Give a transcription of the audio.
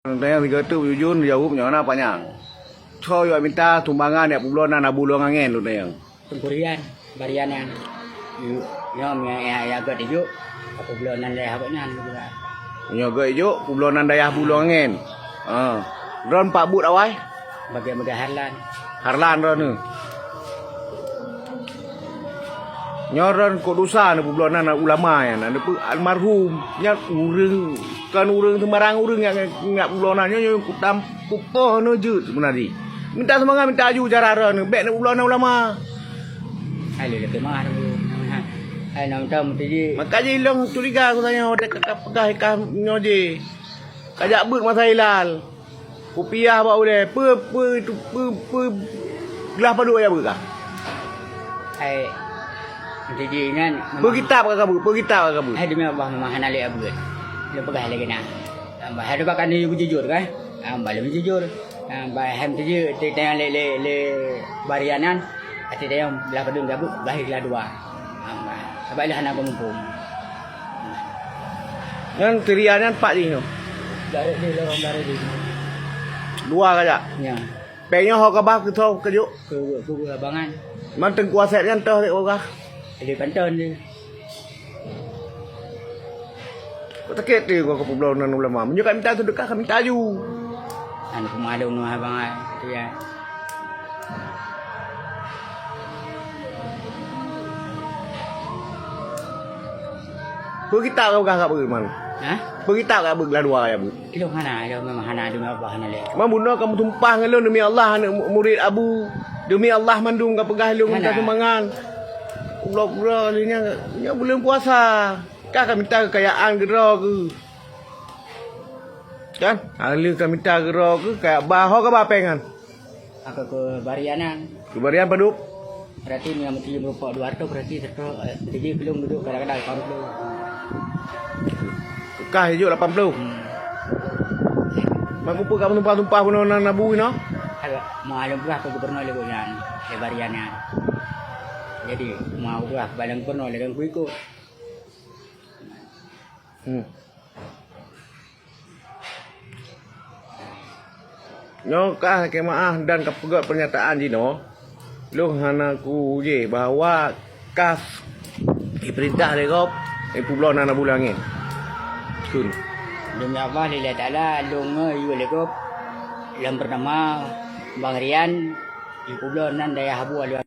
Tanya tiga tu jujun jauh nyona panjang. Cho yo minta tumbangan ya publonan abulong angin lu tanya. Tungkurian, barian yang nyom ya agak dijuk, aku bulan daya habisnya juga. Nyo ge ijo publonan dayah bulong angin. Ron Pak But awai. Bagai-bagai Harlan ron ni. Nyoron ko dosa na publonan ulama ya na almarhum nya urang kan urang sembarang urang yang publonan nyo kutam kupoh no jeut sebenarnya. Minta semangat minta aju cara ron bek na publonan ulama. Ai le ke mah ai nam tam ti Makanya ilong curiga aku tanya ada kakak pegah ikam nyoje. Kajak but masa hilal. Rupiah ba ule pe gelah padu ya berkah. ai jadi nan Berkitab kakak but, berkitab kakak but. ai demi Allah memang hanali abud. Le pegah lagi na. Amba hadu bakan ni jujur kan? Amba le jujur. Amba ham ti tayang le barianan. Ati tayang belah padun gabut lahirlah dua. Amba sabailah anak pemumpung. Yang tirianan pak ni. Dari di lorong dari di. Dua kajak. Ya. Pengnya ho kabah ke thau ke juk. Ke abangan. Man teng kuasa kan teh dek ogah. Di Banten ni. Kau takut dia kau publonan ulama. Menjuk minta sedekah kami minta aju. Anu pemadung nu abangan tu ya. Berkitab kau kakak ber man. Ha? Berkitab kau bergelah dua ya bu. Kilo hana ada memang hana demi Allah hana le. Mambuno kamu tumpah ngelun demi Allah anak murid Abu. Demi Allah mandung kau pegah lu minta sumbangan. Blok-blok ni nya bulan puasa. Kakak minta kekayaan gero ke. Kan? Ahli kau minta gero ke kayak baho ke bapengan. Aku ke Barianan. Kebarian paduk. Berarti ni mesti berupa 200 berarti terus jadi belum duduk kadang-kadang 80. Kekah hijau 80. Mak upa kamu tumpah-tumpah pun nak nabu no. Agak malam berah ke gubernur le goyan le Barianan. Jadi mau berah balang pernah le kan ku ikut. Nyo kah kemaah dan kepegat pernyataan jino. Lu hanaku je bahawa kas diperintah legop publonan abulangin. Kun. Demi Allah lillahi taala lunga yu legop yang bernama Bang Rian di Publonan Daya Habu